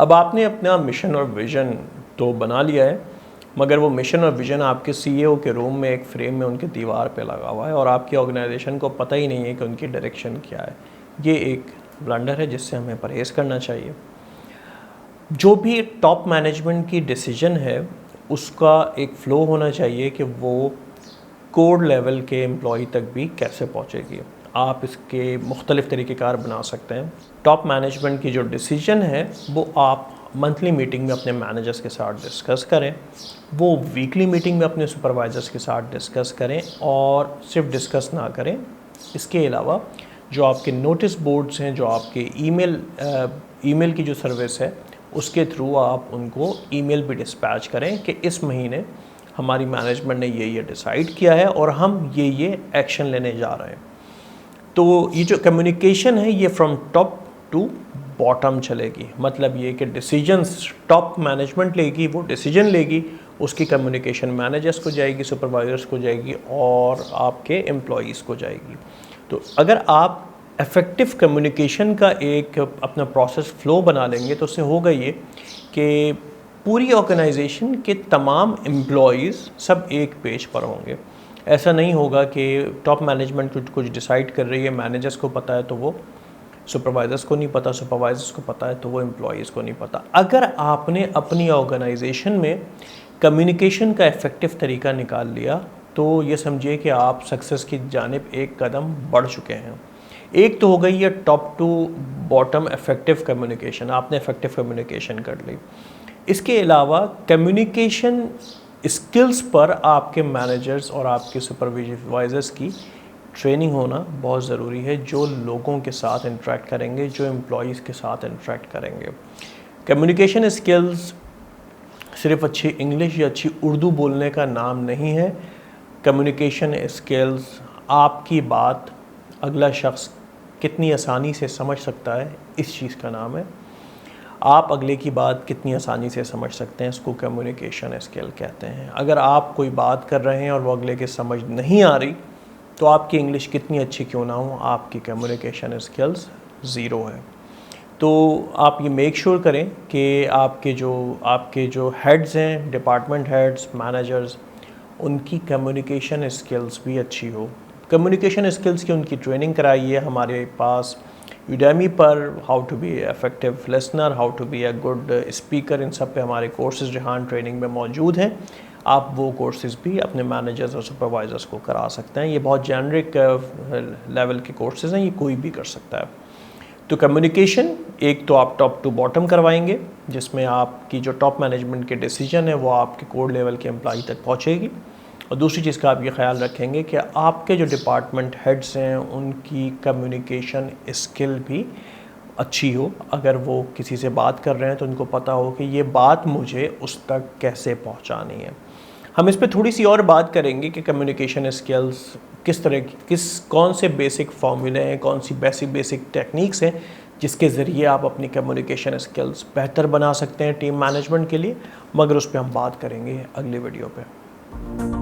अब आपने अपना मिशन और विज़न तो बना लिया है, मगर वो मिशन और विज़न आपके सीईओ के रूम में एक फ्रेम में उनकी दीवार पे लगा हुआ है और आपकी ऑर्गेनाइजेशन को पता ही नहीं है कि उनकी डायरेक्शन क्या है। ये एक ब्लंडर है जिससे हमें परहेज़ करना चाहिए। जो भी टॉप मैनेजमेंट की डिसीजन है उसका एक फ़्लो होना चाहिए कि वो कोड लेवल के एम्प्लॉई तक भी कैसे पहुंचेगी। आप इसके मुख्तलिफ़ तरीक़ेकार बना सकते हैं। टॉप मैनेजमेंट की जो डिसीजन है वो आप मंथली मीटिंग में अपने मैनेजर्स के साथ डिस्कस करें, वो वीकली मीटिंग में अपने सुपरवाइज़र्स के साथ डिस्कस करें और सिर्फ डिस्कस ना करें, इसके अलावा जो आपके नोटिस बोर्ड्स हैं, जो आपके ईमेल की जो सर्विस है उसके थ्रू आप उनको ईमेल भी डिस्पैच करें कि इस महीने हमारी मैनेजमेंट ने ये डिसाइड किया है और हम ये एक्शन लेने जा रहे हैं। तो ये जो कम्युनिकेशन है ये फ्रॉम टॉप टू बॉटम चलेगी। मतलब ये कि डिसीजंस टॉप मैनेजमेंट लेगी, वो डिसीजन लेगी, उसकी कम्युनिकेशन मैनेजर्स को जाएगी, सुपरवाइजर्स को जाएगी और आपके एम्प्लॉयज़ को जाएगी। तो अगर आप इफ़ेक्टिव कम्युनिकेशन का एक अपना प्रोसेस फ़्लो बना लेंगे तो उससे होगा ये कि पूरी ऑर्गेनाइजेशन के तमाम एम्प्लॉयज़ सब एक पेज पर होंगे। ऐसा नहीं होगा कि टॉप मैनेजमेंट कुछ डिसाइड कर रही है, मैनेजर्स को पता है तो वो सुपरवाइज़र्स को नहीं पता, सुपरवाइज़र्स को पता है तो वो एम्प्लॉयज़ को नहीं पता। अगर आपने अपनी ऑर्गेनाइजेशन में कम्युनिकेशन का इफ़ेक्टिव तरीका निकाल लिया तो ये समझिए कि आप सक्सेस की जानिब एक कदम बढ़ चुके हैं। एक तो हो गई ये top to bottom effective communication, आपने इफ़ेक्टिव कम्युनिकेशन कर ली। इसके अलावा कम्युनिकेशन स्किल्स पर आपके मैनेजर्स और आपके सुपरवाइज़र्स की ट्रेनिंग होना बहुत ज़रूरी है, जो लोगों के साथ इंटरेक्ट करेंगे, जो एम्प्लॉयज़ के साथ इंटरेक्ट करेंगे। कम्युनिकेशन स्किल्स सिर्फ अच्छी इंग्लिश या अच्छी उर्दू बोलने का नाम नहीं है। कम्युनिकेशन स्किल्स आपकी बात अगला शख्स कितनी आसानी से समझ सकता है, इस चीज़ का नाम है। आप अगले की बात कितनी आसानी से समझ सकते हैं, इसको कम्युनिकेशन स्किल कहते हैं। अगर आप कोई बात कर रहे हैं और वो अगले के समझ नहीं आ रही तो आपकी इंग्लिश कितनी अच्छी क्यों ना हो, आपकी कम्युनिकेशन स्किल्स ज़ीरो है। तो आप ये मेक श्योर करें कि आपके जो हेड्स हैं, डिपार्टमेंट हेड्स, मैनेजर्स, उनकी कम्युनिकेशन स्किल्स भी अच्छी हो। कम्युनिकेशन स्किल्स की उनकी ट्रेनिंग कराइए। हमारे पास यूडेमी पर how to be effective listener, how to be a good speaker, इन सब पे हमारे कोर्सेज जहान ट्रेनिंग में मौजूद हैं। आप वो कोर्सेज भी अपने मैनेजर्स और सुपरवाइज़र्स को करा सकते हैं। ये बहुत जेनरिक लेवल के कोर्सेज हैं, ये कोई भी कर सकता है। तो कम्युनिकेशन एक तो आप टॉप टू बॉटम करवाएंगे, जिसमें आपकी जो टॉप मैनेजमेंट के डिसीजन है वो आपके कोड लेवल के एम्प्लॉई तक पहुँचेगी। और दूसरी चीज़ का आप ये ख्याल रखेंगे कि आपके जो डिपार्टमेंट हेड्स हैं उनकी कम्युनिकेशन स्किल भी अच्छी हो। अगर वो किसी से बात कर रहे हैं तो उनको पता हो कि ये बात मुझे उस तक कैसे पहुंचानी है। हम इस पे थोड़ी सी और बात करेंगे कि कम्युनिकेशन स्किल्स किस तरह की कौन से बेसिक फार्मूले हैं, कौन सी बेसिक टेक्निक्स हैं जिसके ज़रिए आप अपनी कम्युनिकेशन स्किल्स बेहतर बना सकते हैं टीम मैनेजमेंट के लिए। मगर उस पर हम बात करेंगे अगली वीडियो पे।